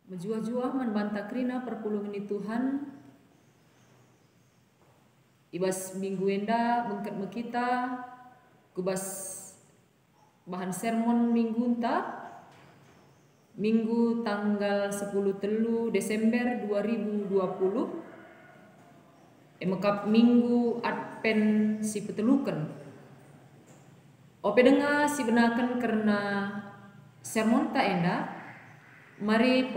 Menjua-jua membantah krina perpulungan ni Tuhan. Ibas minggu enda bengket mekita kubas bahan sermon minggu entah minggu tanggal 10 telu Desember 2020 emekap minggu adpen si petelukan ope dengar si benakan karena sermon tak enda. Mari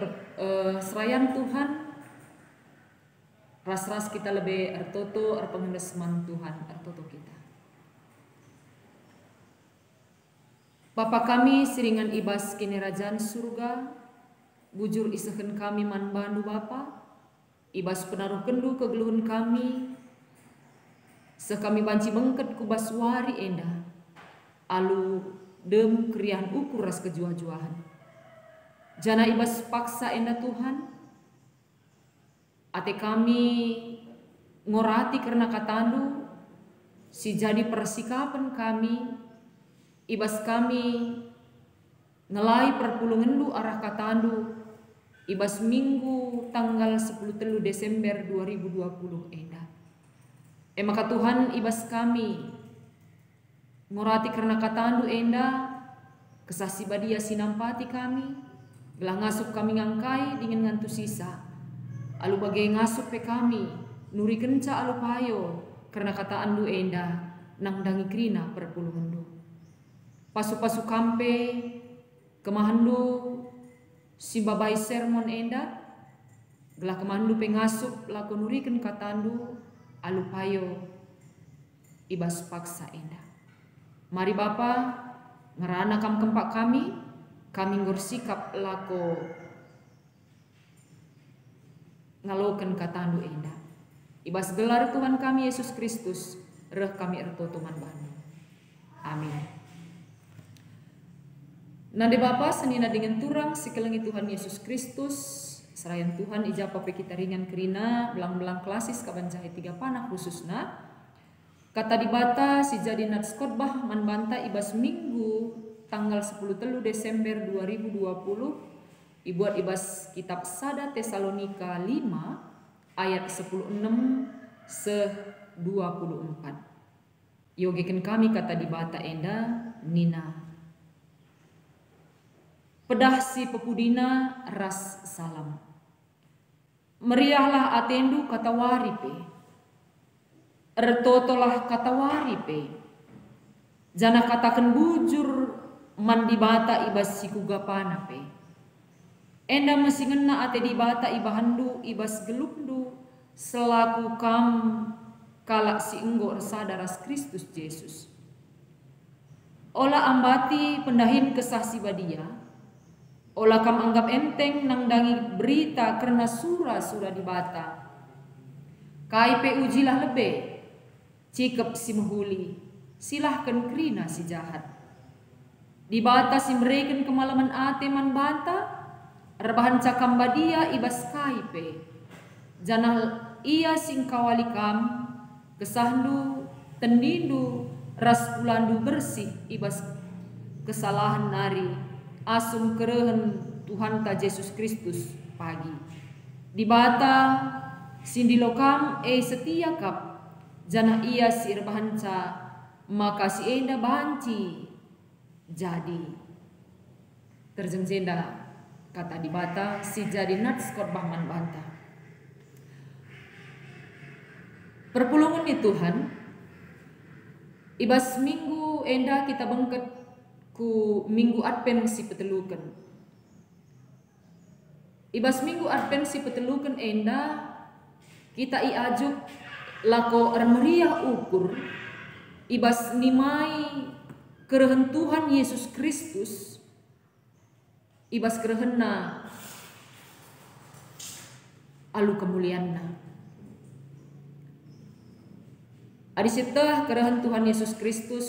serayan Tuhan ras-ras kita lebih ertoto erpengendesman Tuhan ertoto kita. Bapa kami siringan ibas kini rajaan surga, bujur isehen kami man bandu Bapa, ibas penaruh kendu kegeluhun kami, sekami banci bengket kubas wari enda, alu dem krian ukur ras kejua-juahan. Jana ibas paksa enda Tuhan, ate kami ngorati karena katandu, si jadi persikapan kami, ibas kami ngelai perpulungan lu arah katandu, ibas minggu tanggal 10 telu Desember 2020 enda. Maka Tuhan ibas kami ngorati karena katandu enda, kesasi badia sinampati kami, gelah ngasup kami ngangkai dengan ngantu sisa. Alu bagai ngasup pe kami, nuri kenca alu payo, karena kata andu enda, nang dangi krina perpulungan du. Pasu-pasu kampe, kemahandu, si babai sermon enda, gelah kemahandu pe ngasup, laku nurikan kata andu, alu payo, ibas paksa enda. Mari Bapa, ngerana kam kempak kami ngorsikap lako ngalokan katandu enda. Ibas gelar Tuhan kami Yesus Kristus, reh kami ertotoman bani. Amin. Nade Bapa senina dengan turang sikelengi Tuhan Yesus Kristus, serayan Tuhan ijapa pe kita ringan kerina, belang-belang klasis kaban jahe 3 panah khususna. Kata dibata si jadi nats khotbah man banta ibas minggu tanggal 10 telu Desember 2020 dibuat ibas kitab Sada Tesalonika 5 ayat 16 se 24. Yogeken kami kata dibata enda nina. Pedah si pepudina ras salam. Meriahlah atendu kata waripe. Ertotolah kata waripe. Jana katakan bujur mandi bata ibas sikuga panape. Enda mesi ngena ate di bata ibahandu ibas gelupdu selaku kam kalak si enggo resadaras Kristus Yesus. Ola ambati pendahin kesah si badia. Ola kam anggap enteng nang dangi berita karena sura di bata. Kaipe ujilah lebe, cikep si mehuli, silahkan krina si jahat. Di bata si mereken kemalaman ate man banta, rebahan cakam badia ibas kaipe. Janal ia sing kawalikam, kesahndu, tendindu, ras ulandu bersih ibas kesalahan nari, asum kerehen Tuhan ta Yesus Kristus pagi. Di bata sindilokam setia kap, jana ia si rebahan ca, maka si enda banci. Jadi terjengjenda kata di bata si jadi nats khotbah man banta. Perpulungan ni Tuhan ibas minggu enda kita bengket ku minggu adpen si petelukan. Ibas minggu adpen si petelukan enda kita iajuk lako meriah ukur ibas nimai kerehen Tuhan Yesus Kristus ibas kerehenna alu kemulianna. Adi seteh kerehen Tuhan Yesus Kristus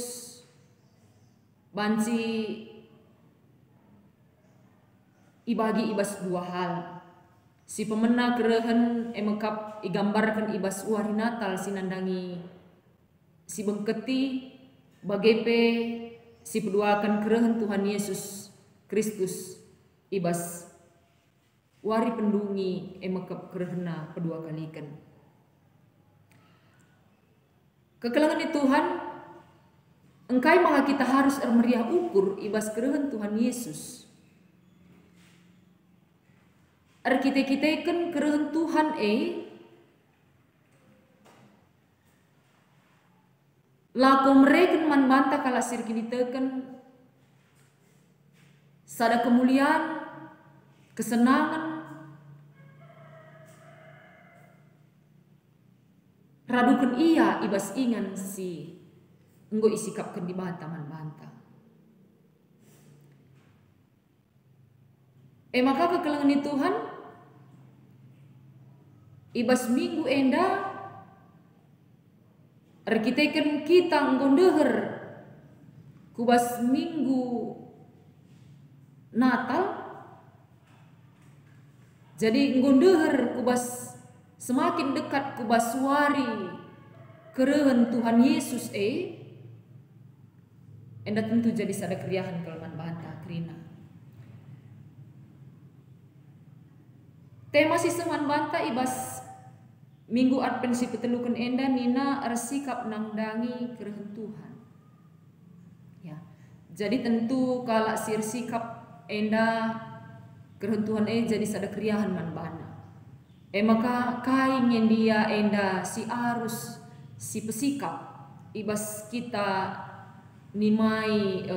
banci ibagi ibas 2 hal. Si pemena kerehen emekap igambarkan ibas wari Natal sinandangi si bengketi bagepe si peduakan kerehen Tuhan Yesus Kristus ibas wari pendungi emakap kerana kedua kalikan. Kekelangan Tuhan, engkai maka kita harus meriah ukur ibas kerehan Tuhan Yesus. Kita kan kerehan Tuhan lako mereka man banta kala sirki ditekan sada kemuliaan, kesenangan, radukan ia ibas ingan si enggo isikapkan di banta man banta. Maka kekelangan Tuhan ibas minggu enda arkiteken kita nggondeher kubas minggu Natal, jadi nggondeher kubas semakin dekat kubas wari kerehan Tuhan Yesus enda tentu jadi sada keriahan kelman banta krina. Tema si seman banta ibas minggu Advent si petelukan enda nina arsikap nangdangi kerehan Tuhan. Ya. Jadi tentu kala sir sikap enda kerehan Tuhan jadi sada keriahan man bana. Maka kain yang dia enda si arus si pesikap ibas kita nimai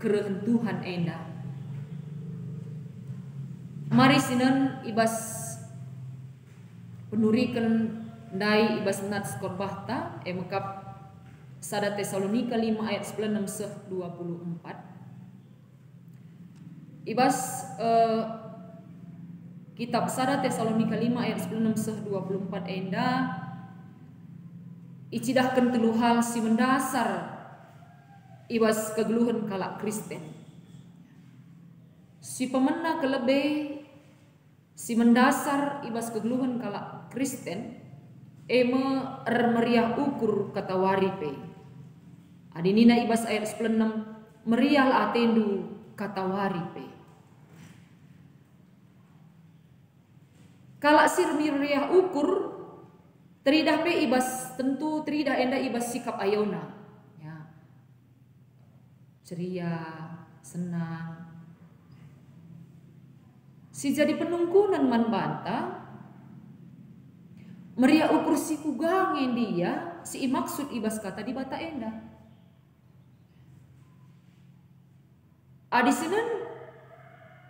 kerehan Tuhan enda. Mari sinan ibas penurikan dai ibas nats korbahta makap sada Tesalonika 5 ayat 9 24 ibas kitab sada Tesalonika 5 ayat 9 24 enda icidahkan telu hal si mendasar ibas kegeluhan kalak Kristen. Si pemena kelebih si mendasar ibas kegeluhan kalak Kristen meriah ukur kata waripe. Adinina ibas ayat 96 meriah atendu kata waripe. Kalak sir meriah ukur teridah pe ibas tentu teridah enda ibas sikap ayona. Ya. Ceria, senang. Si jadi penungkunan man banta meriah ukur si kugangen dia si maksud ibas kata di bata enda. Adisinan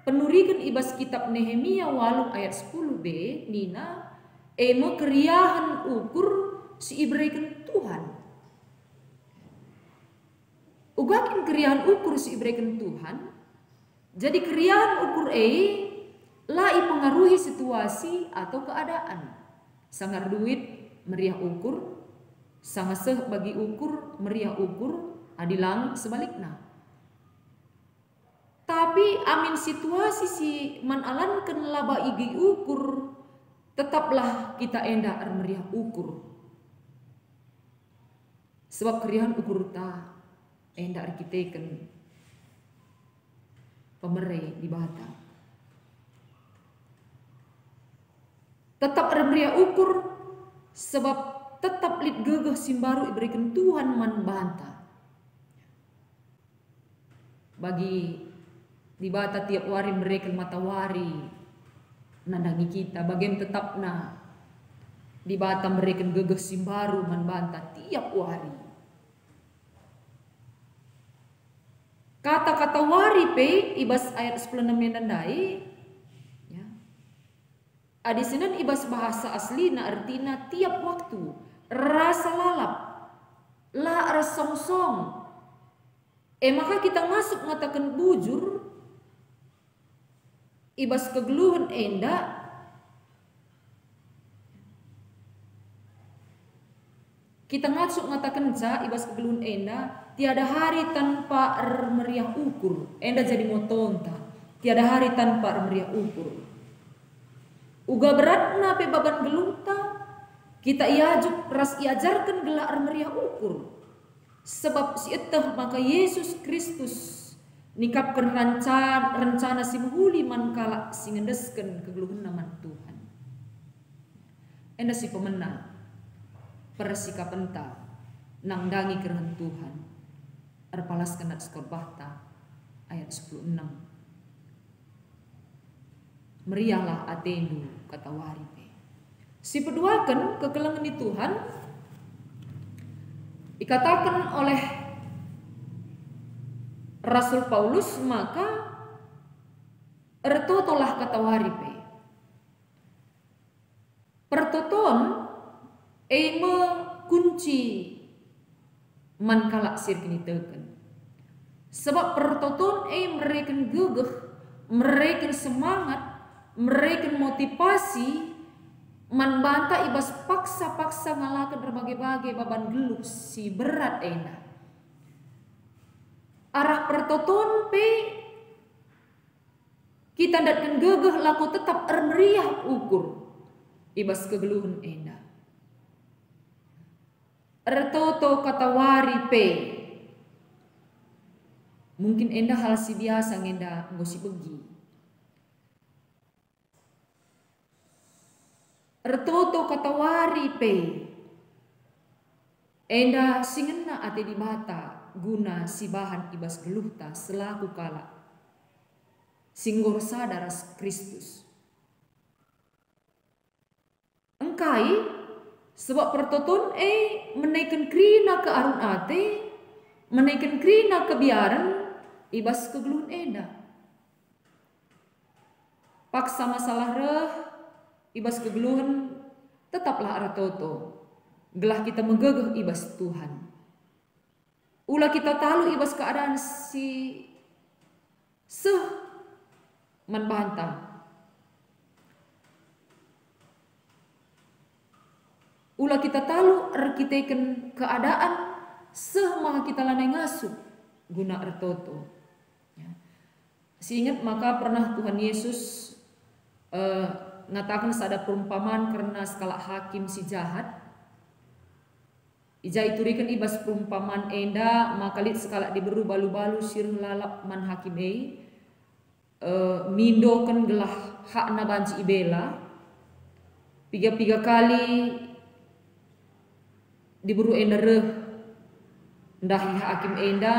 penurikan ibas kitab Nehemia 8 ayat 10b nina keriahan ukur si ibrekan Tuhan. Ugakin keriahan ukur si ibrekan Tuhan. Jadi keriahan ukur lai pengaruhi situasi atau keadaan. Sangar duit meriah ukur, sangat seh bagi ukur meriah ukur, adilang sebaliknya. Tapi amin situasi si manalankan laba igi ukur, tetaplah kita enda meriah ukur. Sebab keriahan ukur ta enda arkiteken pemerai di bata. Tetap meriah ukur sebab tetap lid gegeh simbaru iberikan Tuhan man banta. Bagi di bata tiap wari mereka matawari nandangi kita bagian tetap di bata mereka gegeh simbaru man banta tiap wari. Kata-kata wari pe ibas ayat 10 nandai adisinan ibas bahasa asli artina tiap waktu rasa lalap la rasongsong maka kita masuk ngatakan bujur ibas kegeluhan enda kita masuk ngatakan ibas kegeluhan enda tiada hari tanpa meriah ukur enda jadi motonta tiada hari tanpa meriah ukur. Uga beratna pe baban gelungta kita iajuk ras iajarkan gelak meriah ukur sebab si etah maka Yesus Kristus nikapkan rencana si muhuli man kala si ngendesken kegeluhan naman Tuhan. Enda si pemenang persikap enta nangdangi kerahan Tuhan. Arpalas kenat skotbahta ayat 16. Meriahlah atendu kata waripe. Si peduakan kekelengan di Tuhan dikatakan oleh Rasul Paulus, maka ertotolah kata waripe. Pertoton eme kunci man kalak sirkini teken. Sebab pertoton mereka gegeh, mereka semangat, mereka motivasi man banta ibas paksa-paksa ngalakan berbagai-bagai baban geluk si berat ena. Arah pertoton pe kita datkan gegeh laku tetap meriah ukur ibas kegeluhan ena. Ertoto kata waripe. Mungkin enda hal si biasa ngenda ngosi begi. Ertoto kata waripe. Enda singena ate di mata guna si bahan ibas geluhta selaku kala. Singgor sadaras Kristus. Engkai sebab pertoton menaikkan krina ke arun ate, menaikkan krina kebiaran ibas kegeluhan enda. Paksa masalah reh ibas kegeluhan tetaplah artoto. Gelah kita menggegeh ibas Tuhan. Ulah kita tahu ibas keadaan si manbantang. Ulah kita tahu arkiteken keadaan maka kita lanai ngasuh guna ertoto. Ya. Seingat maka pernah Tuhan Yesus ngatakan sada perumpamaan karena skala hakim si jahat. Ija iturikan ibas perumpamaan enda maka lit skala diberu balu-balu sir lalap man hakim mindokan gelah hak na banci ibela. Piga-piga kali diburu enda reh ndahi hakim enda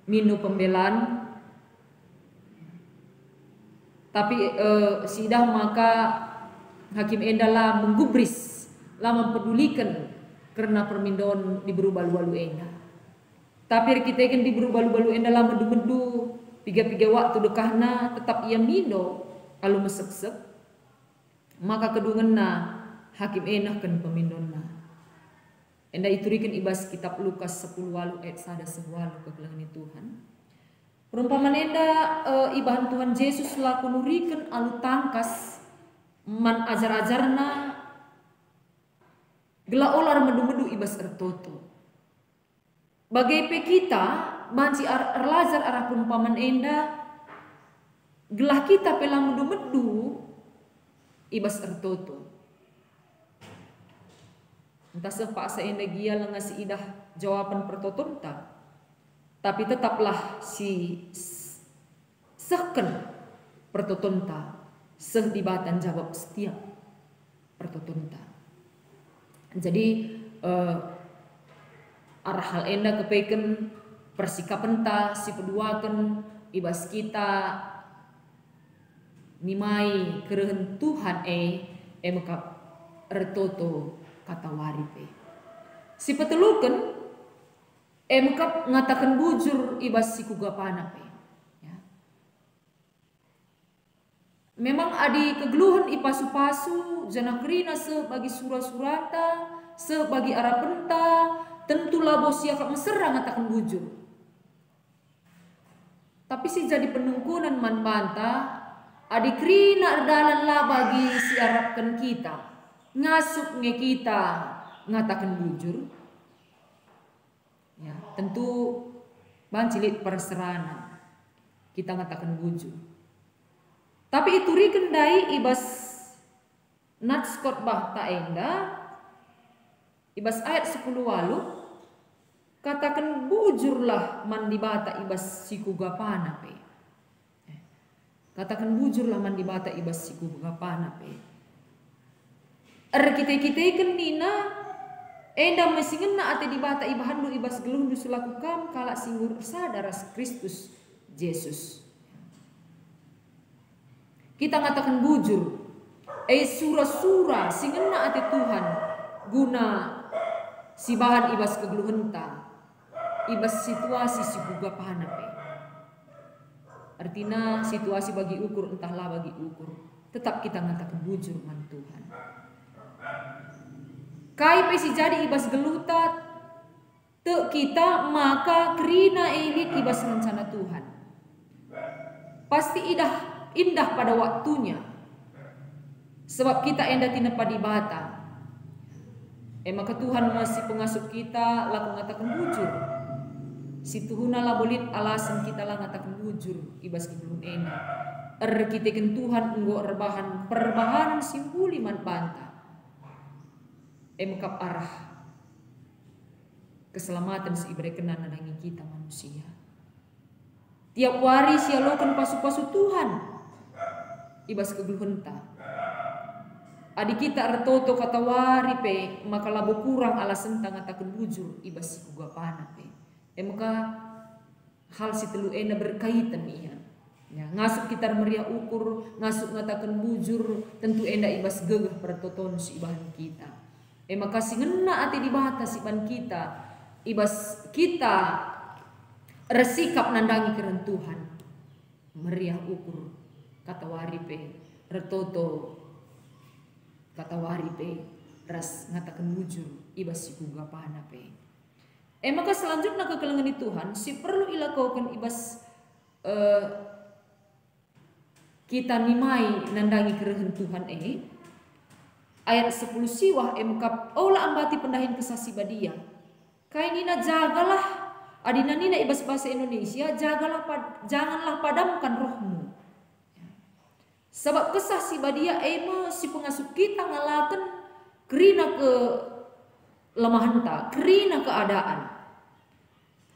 minu pembelaan, tapi sidang maka hakim enda lah menggubris lah mempedulikan karena permindoon diburu balu-balu enda. Tapi kita kan diburu balu-balu enda lah medu-medu piga-piga waktu dekahna tetap ia mindo kalau mesek-sek maka kedungenna hakim enda kan pemindonna. Enda iturikan ibas kitab Lukas 10 walu ayat 1 sewalu kegelangan Tuhan. Perumpamaan enda ibahan Tuhan Yesus laku nurikan alu tangkas man ajar-ajarna gela olar medu-medu ibas ertoto. Bagai pe kita banci arlajar arah perumpamaan enda gelah kita pela medu-medu ibas ertoto. Entah sepak seenda gia lengas idah jawaban pertotonta. Tapi tetaplah si seken pertotonta sedibatan jawab setiap pertotonta. Jadi arah hal enda kepeken persikapan ta si peduakan ibas kita nimai kerehen Tuhan mekap ertoto kata waripe. Si petelukan mekap ngatakan bujur ibas si kugapana pe. Ya. Memang adi kegeluhan ipasu-pasu janakrina sebagi surah-surata sebagi arapenta tentulah bos siakap mesera ngatakan bujur. Tapi si jadi penungkunan man banta adi krina dalan lah bagi si arapkan kita ngasup nge kita ngatakan bujur. Ya, tentu bancilit perseranan kita ngatakan bujur. Tapi itu rikendai ibas natskot bahta enda ibas ayat 10 walu katakan bujurlah mandi bata ibas siku gapana pe. Katakan bujurlah mandi bata ibas siku gapana pe. Kita kan nina enda mesingen na ate di bata ibahandu ibas gelundu selaku kam kalak singur sadaras Kristus Yesus. Kita ngatakan bujur. Sura-sura singena ate Tuhan guna si bahan ibas kegeluhenta ibas situasi si buga pahanape. Artinya situasi bagi ukur entahlah bagi ukur. Tetap kita ngatakan bujur man Tuhan. Kai pesi jadi ibas gelutat te kita maka kerina elit ibas rencana Tuhan. Pasti indah pada waktunya. Sebab kita enda tina padibata. Maka Tuhan masih pengasuh kita laku ngatakan bujur. Si Tuhuna lah bolit alasan kita lah ngatakan bujur ibas belum enda. Kita Tuhan enggo rebahan perbahanan simpuli man banta. Mekap arah keselamatan si ibadah kenan nangi kita manusia. Tiap hari sialokan pasu-pasu Tuhan ibas kegeluhenta. Adi kita artoto kata wari pe maka labo kurang alasan ngatakan bujur ibas si kugapana pe. Maka hal si telu ena berkaitan iya. Ya, ngasuk kita meriah ukur, ngasuk ngatakan bujur tentu enda ibas gegah pertoton si ibahan kita. Maka ngena ati dibata si ban kita ibas kita resikap nandangi keren Tuhan meriah ukur kata waripe retoto kata waripe ras ngatakan bujur ibas si kuga panape. Maka selanjutnya kekelengan Tuhan si perlu ilakaukan ibas kita nimai nandangi keren Tuhan ayat 10 siwah mkap ola ambati pendahin kesasi badia. Kainina jagalah adina nina ibas bahasa Indonesia janganlah padamkan rohmu. Sebab kesasi badia si pengasuh kita ngalakan kerina ke lemahan tak, kerina keadaan.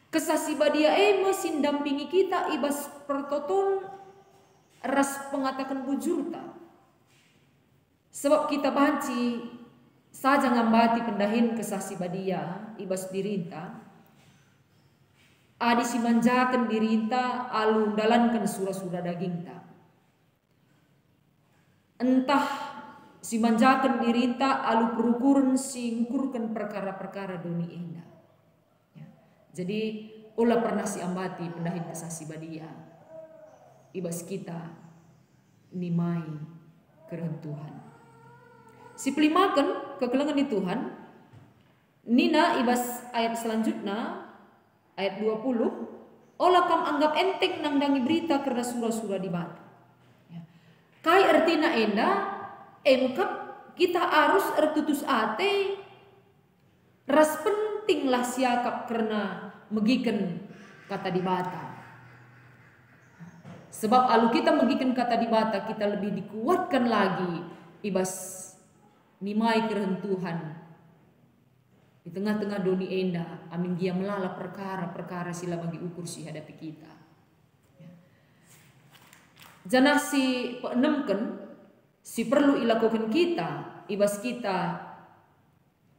Kesasi badia sindampingi kita ibas pertoton ras pengatakan bujur tak. Sebab kita banci saja ngambati pendahin kesasi badia ibas dirinta. Adi si manjakan dirinta alu dalankan surah-surah dagingta. Entah si manjakan dirinta alu perukuran si ngurkan perkara-perkara dunia indah. Ya. Jadi ulah pernah si ambati pendahin kesasi badia ibas kita nimai keren Tuhan. Si pelimakan kekelengan di Tuhan nina ibas ayat selanjutnya ayat 20 olah kam anggap enteng nangdangi berita karena surah-surah di batu ya. Kai artina enda mukap kita harus ertutus ate ras pentinglah siakap karena megikan kata di bata. Sebab alu kita megikan kata di bata kita lebih dikuatkan lagi ibas nimai keren Tuhan di tengah-tengah doni enda amin dia melala perkara-perkara sila bagi ukur si hadapi kita. Janah si peenemken si perlu ilakukan kita ibas kita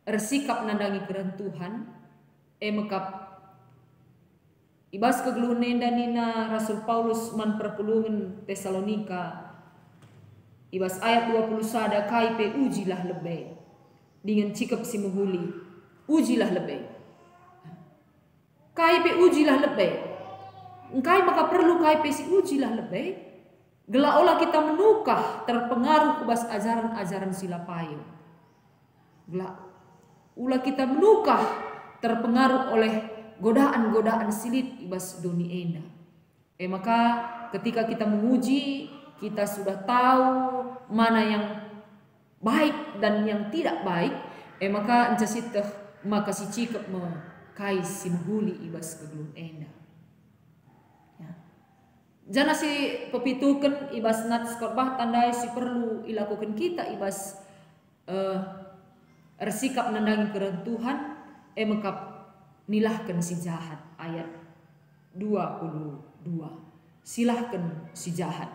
bersikap nandangi keren Tuhan mekap ibas kegeluhan enda nina Rasul Paulus man perpulungan Tesalonika ibas ayat 20 sada kaipe ujilah lebih dengan cikap si menghuli ujilah lebih kaipe ujilah lebih engkai maka perlu kaipe si ujilah lebih gela olah kita menukah terpengaruh kubas ajaran-ajaran silapayo gela ulah kita menukah terpengaruh oleh godaan-godaan silit ibas doni enda maka ketika kita menguji kita sudah tahu mana yang baik dan yang tidak baik maka encasiteh maka si cikap kai si menghuli ibas kegelun enda ya. Jana si pepitukan ibas nat skorbah tandai si perlu ilakukan kita ibas ersikap nandangi keren Tuhan maka nilahkan si jahat. Ayat 22. Silahkan si jahat.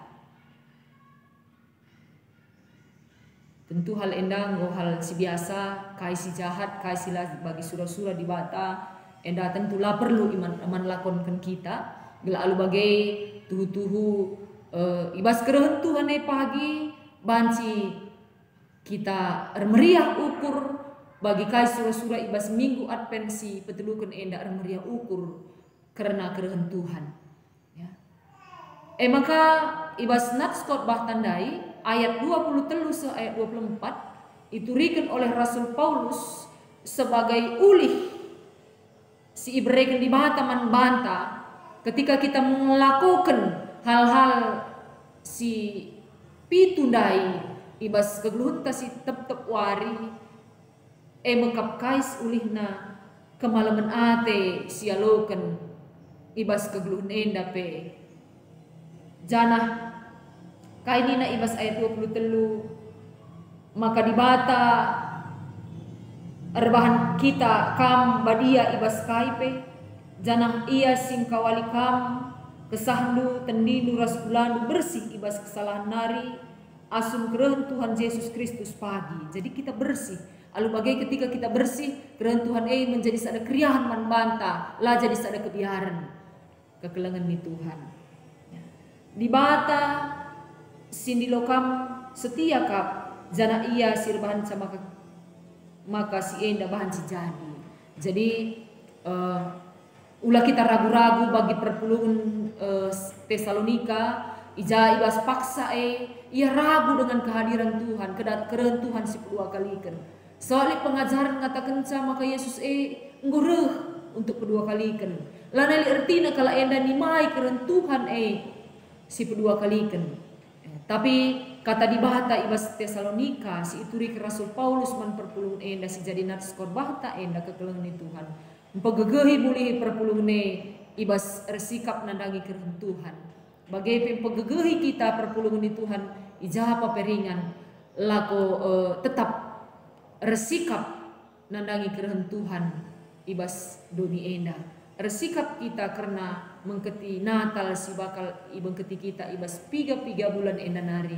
Tentu hal enda nggo hal si biasa, kai si jahat, kai sila bagi surah-surah di bata, enda tentulah perlu iman lakonkan kita. Gela alu bagai tuhu-tuhu ibas kerehen Tuhan pagi banci kita meriah ukur bagi kai surah-surah ibas minggu advensi petelukan enda meriah ukur karena kerehen Tuhan. Ya. Maka ibas natskot bahtandai ayat 23 se ayat 24 diturikan oleh Rasul Paulus sebagai ulih si ibreken di bataman banta ketika kita melakukan hal-hal si pitundai ibas kegluhun si tep-tep wari mekap kais ulihna kemalaman ate sialoken ibas kegluhun enda pe janah kainina ibas ayat 23 maka dibata erbahan kita kam badia ibas kaipe janah ia sing kawali kam kesahndu tendindu rasulandu bersih ibas kesalahan nari asun kerehen Tuhan Yesus Kristus pagi. Jadi kita bersih. Lalu bagai ketika kita bersih kerehen Tuhan menjadi sada kriahan man banta lah jadi sada kebiaran kekelengan ni Tuhan. Dibata sindilokam setia kap jana ia sirbahan sama maka si enda bahan si jadi ulah kita ragu-ragu bagi perpuluhan Tesalonika ija ibas paksa ia ragu dengan kehadiran Tuhan kerehen Tuhan si kedua kalikan soalnya pengajaran ngatakan sama maka Yesus ngureh untuk kedua kalikan lana ertina kala enda nimai kerehen Tuhan si kedua kalikan. Tapi kata di bahata ibas Tesalonika si ituri ke Rasul Paulus man perpulungan enda si jadi natskor bahata enda kekelengan Tuhan. Pegegehi boleh perpulungan ibas ersikap nandangi kerhen Tuhan. Bagai pegegehi kita perpulungan Tuhan ijapa peringan lako tetap ersikap nandangi kerhen Tuhan ibas doni enda. Ersikap kita karena mengketi Natal si bakal ibengketi kita ibas 3 bulan enda nari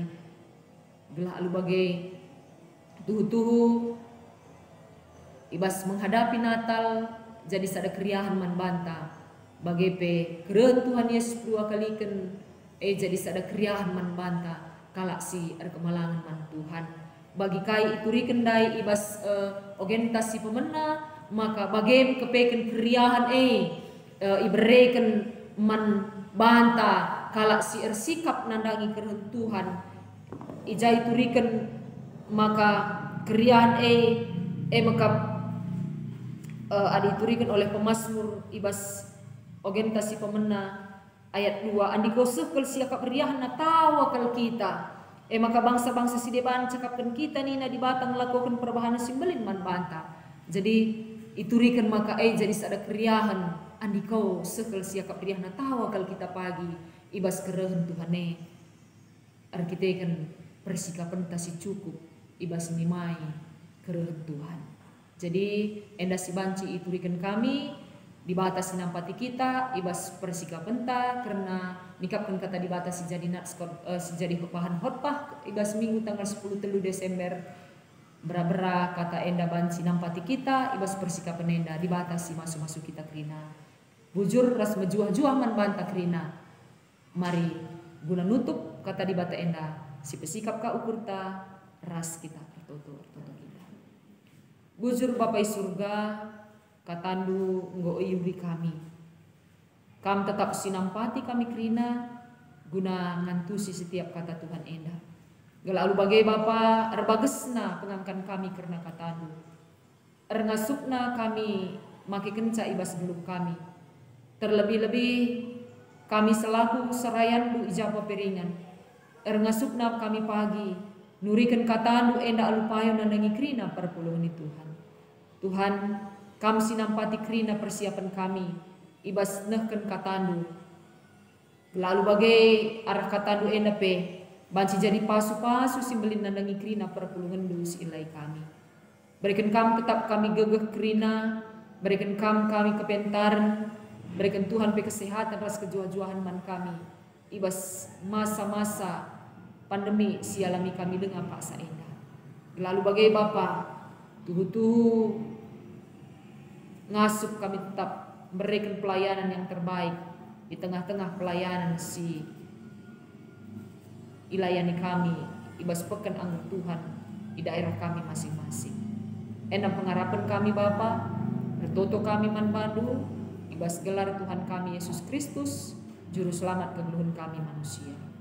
gelah alu bagai tuhu-tuhu ibas menghadapi Natal jadi sada kriahan man banta bagai pe kerehen Tuhan Yesus dua kalikan jadi sada kriahan man banta kalak si kemalangan man Tuhan bagi kai ituriken dai ibas orientasi pemena maka bagai kepeken kriahan ibereken man banta kalak si ersikap nandangi kerhen Tuhan ijai turiken maka kriahan maka adi turiken oleh pemazmur ibas orientasi pemena ayat 2 andiko sekel siakap riahan na tawa kal kita maka bangsa-bangsa si deban cakapkan kita nina di batang lakukan perubahan simbelin man banta jadi iturikan maka jadi sada kriahan andikau sekel siakap riah na tawa kal kita pagi ibas kerehen Tuhan arkiteken persikapan tasi cukup ibas nimai kerehen Tuhan. Jadi enda si banci iturikan kami dibatasi nampati kita ibas persikapan ta karena nikapkan kata dibatasi jadi jadi bahan khotbah ibas minggu tanggal 10 Desember bera-bera kata enda banci nampati kita ibas persikapan enda dibatasi masuk-masuk kita krina bujur ras mejuah-juah man banta krina mari guna nutup kata di bata enda si pesikap ka ukur ta ras kita tertutup kita bujur Bapai surga katandu nggo iuri kami kam tetap sinampati kami krina guna ngantusi setiap kata Tuhan enda gelalu bagai Bapa erbagesna pengangkan kami karena katandu ergasupna kami maki kenca ibas geluk kami terlebih-lebih kami selaku serayandu ijapa peringan ergasupna kami pagi nurikan katandu enda alupayo nandangi krina perpuluhan Tuhan kami sinampati krina persiapan kami ibas nehken katandu lalu bagai arah katandu enda pe banci jadi pasu-pasu simbelin nandangi krina perpulungan dulu si ilai kami berikan kami tetap kami gegeh krina Berikan kami kepentaran, berikan Tuhan kesehatan ras kejua-juahan man kami. Ibas masa-masa pandemi sialami kami dengan Pak Saenda. Lalu bagai Bapa, tuhu-tuhu ngasup kami tetap berikan pelayanan yang terbaik di tengah-tengah pelayanan si ilayani kami ibas pekan anggur Tuhan di daerah kami masing-masing. Enam pengharapan kami Bapa, bertoto kami manpadu ibas gelar Tuhan kami Yesus Kristus, juru selamat kegeluhan kami manusia.